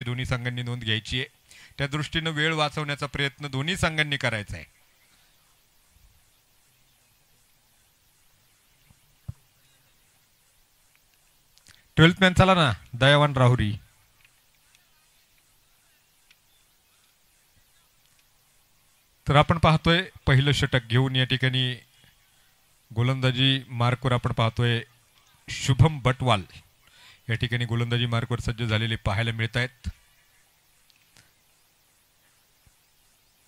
दोन्ही संघांनी नोंद घ्यायची आहे. त्या दृष्टीने वेळ वाचवण्याचा प्रयत्न दोन्ही संघांनी करायचा आहे. ट्वेल्थ मॅन चला ना, दयावान राहुरी. तर आपण पाहतोय पहिलं षटक घेऊन या ठिकाणी गोलंदाजी मार्कवर आपण पाहतोय शुभम बटवाल या ठिकाणी गोलंदाजी मार्कवर सज्ज झालेले पाहायला मिळत आहेत.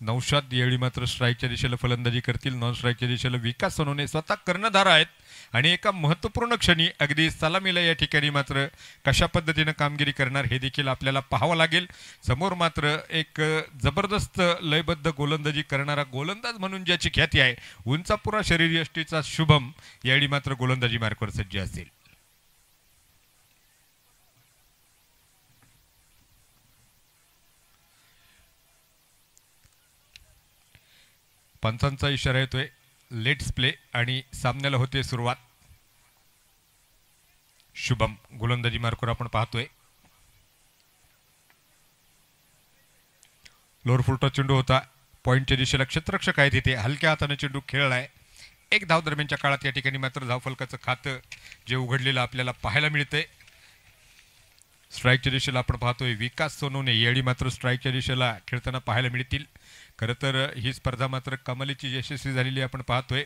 नौशाद यावेळी मात्र स्ट्राईकच्या दिशेला फलंदाजी करतील. नॉन स्ट्राईकच्या दिशेला विकास सोनवणे स्वतः कर्णधार आहेत आणि एका महत्त्वपूर्ण क्षणी अगदी सलामीला या ठिकाणी मात्र कशा पद्धतीने कामगिरी करणार हे देखील आपल्याला पाहावं लागेल. समोर मात्र एक जबरदस्त लयबद्ध गोलंदाजी करणारा गोलंदाज म्हणून ज्याची ख्याती आहे उंचापुरा शरीरयष्टीचा शुभम यावेळी मात्र गोलंदाजी मार्कवर सज्ज असेल. पंचांचा इशारा येतोय लेट्स प्ले आणि सामन्याला होते सुरुवात. शुभम गोलंदाजी मार्कवर आपण पाहतोय. लोअर फुलटॉ चेंडू होता. पॉइंटच्या दिशेला क्षेत्ररक्षक आहे तिथे हलक्या हाताने चेंडू खेळलाय. एक धाव दरम्यानच्या काळात या ठिकाणी मात्र धावफलकाचं खातं जे उघडलेलं आपल्याला पाहायला मिळतंय. स्ट्राईकच्या दिशेला आपण पाहतोय विकास सोनवणे यावेळी मात्र स्ट्राईकच्या दिशेला खेळताना पाहायला मिळतील. खरं तर ही स्पर्धा मात्र कमालीची यशस्वी झालेली आपण पाहतोय.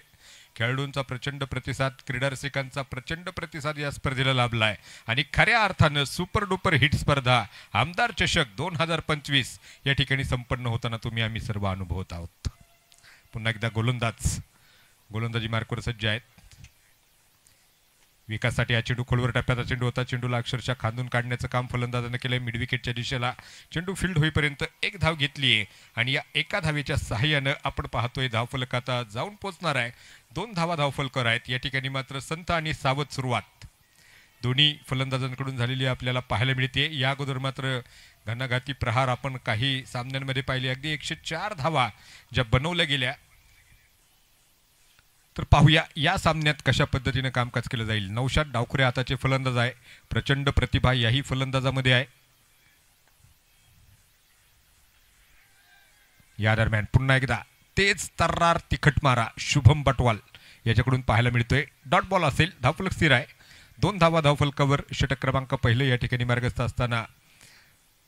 खेळाडूंचा प्रचंड प्रतिसाद, क्रीडा रसिकांचा प्रचंड प्रतिसाद या स्पर्धेला लाभला आहे आणि खऱ्या अर्थानं सुपर डुपर हिट स्पर्धा आमदार चषक 2025 या ठिकाणी संपन्न होताना तुम्ही आम्ही सर्व अनुभवत आहोत. पुन्हा एकदा गोलंदाजी मार्कवर सज्ज आहेत. विकासासाठी हा चेंडू खोलवर टप्प्याचा चेंडू होता. चेंडूला अक्षरशः खांदून काढण्याचं काम फलंदाजानं केलंय. मिड विकेटच्या दिशेला चेंडू फील्ड होईपर्यंत एक धाव घेतली आहे आणि या एका धावेच्या सहाय्यानं आपण पाहतोय धावफलक आता जाऊन पोहोचणार आहे. 2 धावा धावफलकर आहेत. या ठिकाणी मात्र संत आणि सावध सुरुवात दोन्ही फलंदाजांकडून झालेली आपल्याला पाहायला मिळते. या अगोदर मात्र घणाघाती प्रहार आपण काही सामन्यांमध्ये पाहिले. अगदी 104 धावा ज्या बनवल्या गेल्या. तर पाहूया या सामन्यात कशा पद्धतीने कामकाज केलं जाईल. नौशाद डावखुरे हाताचे फलंदाज आहे. प्रचंड प्रतिभा याही फलंदाजामध्ये आहे. या दरम्यान पुन्हा एकदा तेज तर्रार तिखट मारा शुभम बटवाल याच्याकडून पाहायला मिळतोय. डॉट बॉल असेल. धावफलक स्थिर आहे. 2 धावा धावफलकावर. षटक क्रमांक पहिले या ठिकाणी मार्गस्थ असताना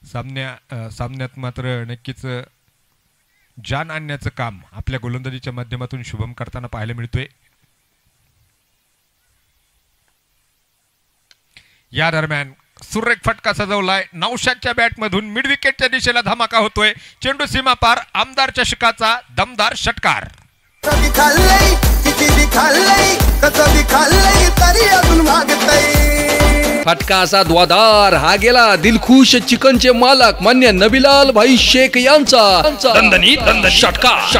सामन्यात मात्र नक्कीच जान आणण्याचं काम आपल्या गोलंदाजीच्या माध्यमातून शुभम करताना पाहायला मिळतोय. या दरम्यान सुरेख फटका सजवलाय. नौशादच्या बॅटमधून मिड विकेटच्या दिशेला धमाका होतोय. चेंडू सीमा पार. आमदार चषकाचा दमदार षटकार. फटका असा द्वादार. हा गेला दिलखुश चिकनचे मालक मान्य नबीलाल भाई शेख यांचा दणदणीत षटकार.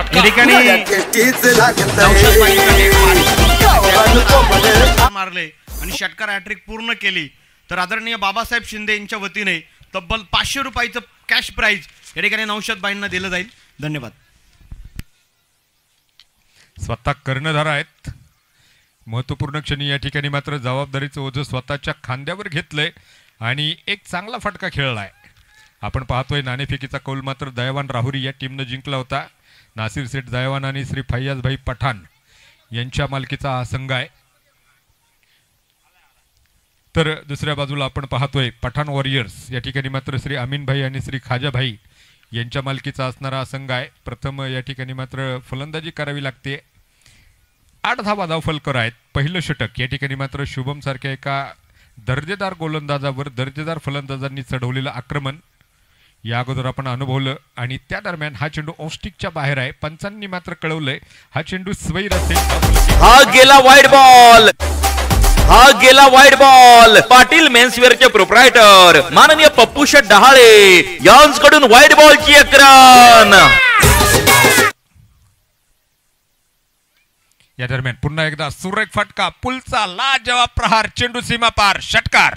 मारले आणि षटकार हॅट्रिक पूर्ण केली. तर आदरणीय बाबासाहेब शिंदे यांच्या वतीने तब्बल 500 रुपयाचं कॅश प्राइज या ठिकाणी नौशाद बाईंना दिलं जाईल. धन्यवाद. स्वतः कर्णधार आहेत. महत्त्वपूर्ण क्षणी या ठिकाणी मात्र जबाबदारीचं ओझं स्वतःच्या खांद्यावर घेतलंय आणि एक चांगला फटका खेळलाय. आपण पाहतोय नाणेफेकीचा कौल मात्र दयावान राहुरी या टीमनं जिंकला होता. नासिर सेठ दयावान आणि श्री फैयाजभाई पठाण यांच्या मालकीचा हा संघ आहे. तर दुसऱ्या बाजूला आपण पाहतोय पठाण वॉरियर्स या ठिकाणी मात्र श्री अमीनभाई आणि श्री खाजाभाई यांच्या मालकीचा असणारा संघ आहे. प्रथम या ठिकाणी मात्र फलंदाजी करावी लागते. 8 धावा धावफलकर आहेत. पहिलं षटक या ठिकाणी मात्र शुभम सारख्या एका दर्जेदार गोलंदाजावर दर्जेदार फलंदाजांनी चढवलेलं आक्रमण या अगोदर आपण अनुभवलं आणि त्या दरम्यान हा चेंडू ऑफस्टिकच्या बाहेर आहे. पंचांनी मात्र कळवलंय हा चेंडू स्वैर असेल. हा गेला वाईड बॉल. पाटील मेन्सवेअरचे प्रोप्रायटर माननीय पप्पू शेठ डहाळे यांच्याकडून वाईड बॉलची एक रन. या दरम्यान पुन्हा एकदा सुरेख फटका. पुलचा लाजवाब प्रहार. चेंडू सीमा पार. षटकार.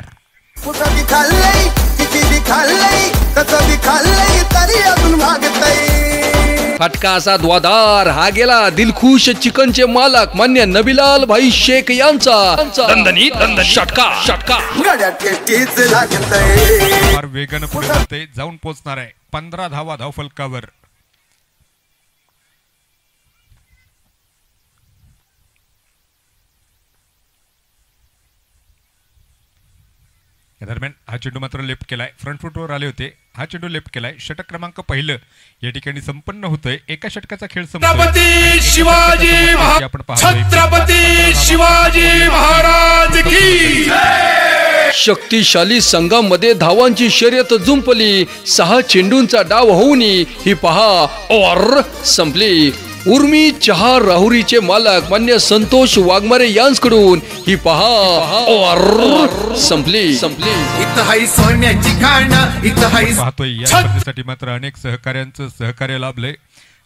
फटका असा द्वादार हा गेला दिलखुश चिकनचे मालक मान्य नबीलाल भाई शेख यांचा दणदणीत षटकार फार वेगानं पुढे जाते, जाऊन पोहोचणार आहे 15 धावा धावफलकावर. या दरम्यान हा चेंडू मात्र लेफ्ट केलाय, फ्रंट फुटवर आले होते, हा चेंडू लेफ्ट केलाय. षटक क्रमांक पहिलं या ठिकाणी संपन्न होतोय. एका षटकाचा खेळ छत्रपती शिवाजी महाराज की शक्तिशाली संघामध्ये धावांची शर्यत जुंपली. 6 चेंडूंचा डाव होऊन ही पहा और संपली. उर्मी चहा राहुरीचे मालक मान्य संतोष वाघमारे यांकडून ही पहा और संपली. पाहतोय या स्पर्धेसाठी मात्र अनेक सहकार्यांचं सहकार्य लाभलंय.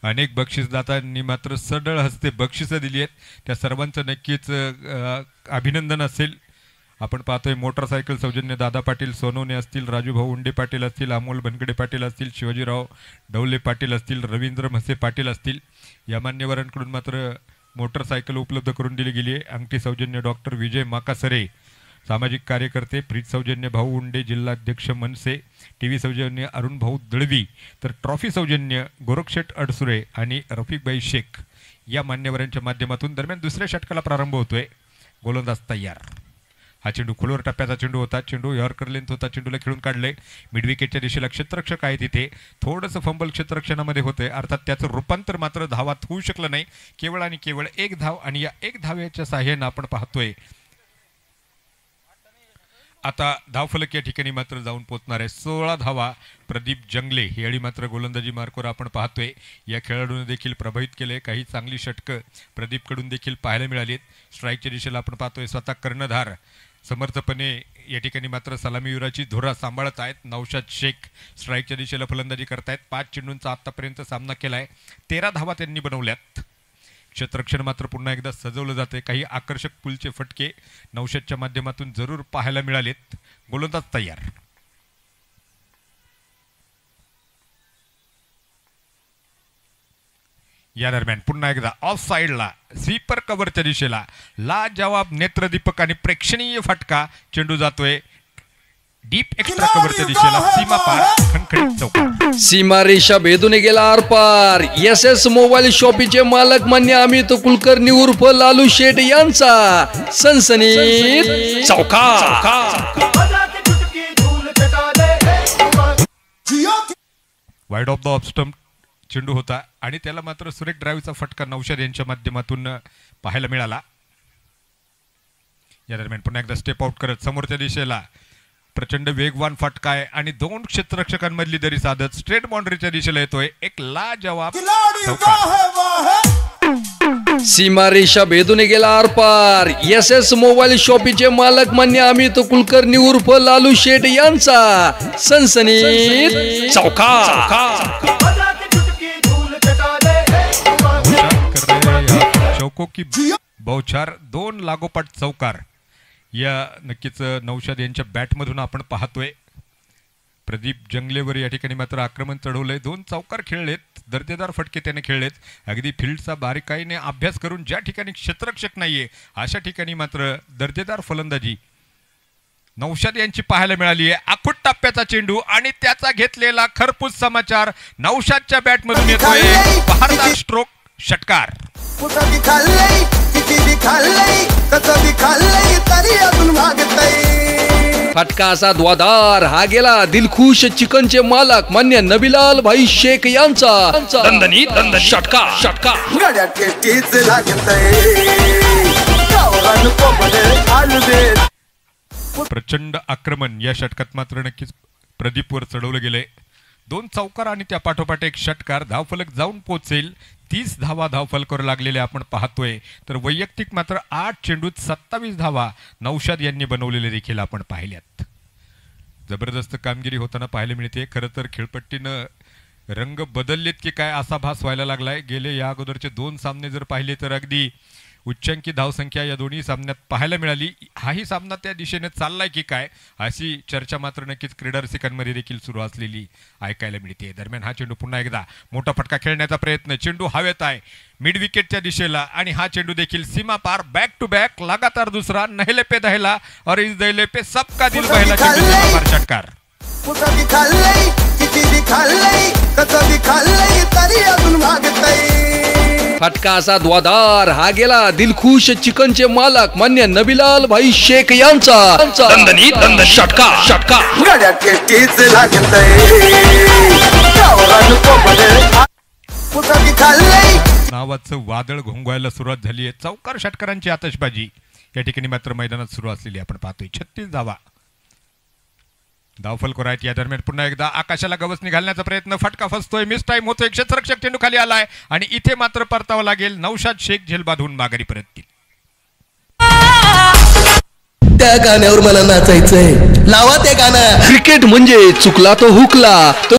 अनेक बक्षीसदातांनी मात्र सडळ हस्ते बक्षिसं दिली आहेत. त्या सर्वांचं नक्कीच अभिनंदन असेल. आपण पाहतोय मोटरसायकल सौजन्य दादा पाटील सोनवणे असतील, राजूभाऊ उंडे पाटील असतील, अमोल बनकडे पाटील असतील, शिवाजीराव डवले पाटील असतील, रवींद्र म्हसे पाटील असतील, या मान्यवरांकडून मात्र मोटरसायकल उपलब्ध करून दिली गेली आहे. अंगठी सौजन्य डॉक्टर विजय माकासरे, सामाजिक कार्यकर्ते प्रीत सौजन्य भाऊ उंडे, जिल्हाध्यक्ष मनसे, टीव्ही सौजन्य अरुण भाऊ दळवी, तर ट्रॉफी सौजन्य गोरखशेठ अडसुरे आणि रफिकभाई शेख या मान्यवरांच्या माध्यमातून. दरम्यान दुसऱ्या षटकाला प्रारंभ होतोय. गोलंदाज तयार. हा चेंडू खोलवर टप्प्याचा चेंडू होता. चेंडू यॉर्कर लेंथ होता. चेंडूला खेळून काढले. मिडविकेटच्या दिशेला क्षेत्ररक्षक आहे, तिथे थोडंसं फंबल क्षेत्ररक्षणामध्ये होतंय. अर्थात त्याचं रूपांतर मात्र धावात होऊ शकलं नाही. केवळ आणि केवळ 1 धाव, आणि या 1 धाव्याच्या साहाय्यानं आपण पाहतोय आता धावफलक या ठिकाणी मात्र जाऊन पोहोचणार आहे. 16 धावा. प्रदीप जंगले यावेळी मात्र गोलंदाजी मार्कवर आपण पाहतोय. या खेळाडूने देखील प्रभावित केले. काही चांगली षटकं प्रदीपकडून देखील पाहायला मिळालीत. स्ट्राईकच्या दिशेला आपण पाहतोय स्वतः कर्णधार समर्थपणे या ठिकाणी मात्र सलामीवीराची धुरा सांभाळत आहेत. नौशाद शेख स्ट्राईकच्या दिशेला फलंदाजी करतायत. 5 चेंडूंचा आतापर्यंत सामना केलाय. 13 धावा त्यांनी बनवल्यात. क्षेत्ररक्षण मात्र पुन्हा एकदा सजवलं जाते. काही आकर्षक पुलचे फटके नौशादच्या माध्यमातून जरूर पाहायला मिळालेत. गोलंदाज तयार. या दरम्यान पुन्हा एकदा ऑफ साइडला स्वीपर कव्हरच्या दिशेला लाजवाब नेत्रदीपक आणि प्रेक्षणीय फटका. चेंडू जातोय डीप एक्स्ट्रा कव्हरच्या दिशेला, सीमा पार, खणखणीत चौकार. सीमारेषा भेदून गेला आरपार. SS मोबाईल शॉपीचे मालक मान्य अमित कुलकर्णी उर्फ लालू शेठ यांचा सनसनीत चौकार. Wide of the off stump चेंडू होता आणि त्याला मात्र सुरेख ड्राईव्हचा फटका नौशाद यांच्या माध्यमातून पाहायला मिळाला. या दरम्यान पुन्हा एकदा स्टेप आउट करत समोरच्या दिशेला प्रचंड वेगवान फटका आहे आणि 2 क्षेत्ररक्षकांमधली दरी साधत स्ट्रेट बाउंड्रीच्या दिशेला येतोय. एक लाजवाब सीमारेषा भेदून गेला आरपार. SS मोबाईल शॉपीचे मालक मान्य अमित कुलकर्णी उर्फ लालू शेठ यांचा सनसनीत चौकार. चौको की बौछार, 2 लागोपाठ चौकार या नक्कीच नौशाद यांच्या बॅटमधून आपण पाहतोय. प्रदीप जंगलेवर या ठिकाणी मात्र आक्रमण चढवलंय. 2 चौकार खेळलेत. दर्जेदार फटके त्याने खेळलेत. अगदी फील्डचा बारीकाईने अभ्यास करून ज्या ठिकाणी क्षेत्ररक्षक नाहीये अशा ठिकाणी मात्र दर्जेदार फलंदाजी नौशाद यांची पाहायला मिळाली आहे. आखूट टप्प्याचा चेंडू आणि त्याचा घेतलेला खरपूस समाचार नौशादच्या बॅटमधून येतोय. बहारदार स्ट्रोक, षटकार. फटका असा द्वादार हा गेला दिलखुश चिकनचे मालक मान्य नबीलाल भाई शेख यांचा दणदणीत षटकार. प्रचंड आक्रमण या षटकात मात्र नक्कीच प्रदीपवर चढवलं गेलंय. 2 चौकार आणि त्या पाठोपाठ एक षटकार. धावफलक जाऊन पोहोचेल. 30 धावा धावफलकावर लागलेले आपण पाहतोय. तर वैयक्तिक मात्र 8 चेंडूत 27 धावा नौशाद यांनी बनवलेले देखील आपण पाहिल्यात. जबरदस्त कामगिरी होताना पाहायला मिळते. खरं तर खेळपट्टीनं रंग बदललेत की काय असा भास व्हायला लागलाय. गेले या अगोदरचे 2 सामने जर पाहिले तर अगदी उच्चांकी धावसंख्या या दोन्ही सामन्यात पाहायला मिळाली. हाही सामना त्या दिशेने चाललाय की काय अशी चर्चा मात्र नक्कीच क्रीडा रसिकांमध्ये देखील सुरू असलेली ऐकायला मिळते. दरम्यान हा चेंडू पुन्हा एकदा मोठा फटका खेळण्याचा प्रयत्न, चेंडू हवेत आहे मिड विकेटच्या दिशेला आणि हा चेंडू देखील सीमा पार, बॅक टू बॅक, लगातार दुसरा, नहले पे दहला और इस दहले पे सबका दिल बहला, चेंडू सीमा पार षटकार. फटका असा द्वादार, हा गेला दिलखुश चिकनचे मालक मान्य नबीलाल भाई शेख यांचा दणदणीत षटकार. नावाचं वादळ घोंगवायला सुरुवात झाली आहे. चौकार षटकारांची आतषबाजी या ठिकाणी मात्र मैदानात सुरू असलेली आपण पाहतोय. 36 धावा धावफलक आहेत. या दरम्यान पुन्हा एकदा आकाशाला गवसणी घालण्याचा प्रयत्न, फटका फसतोय, मिस टाइम होतोय, क्षेत्ररक्षक चेंडू खाली आलाय आणि इथे मात्र परतावा लागेल. नौशाद शेख झेल बांधून माघारी परततील. त्या गाण्यावर मला नाचायचंय, लावा ते गाणं. क्रिकेट म्हणजे चुकला तो हुकला.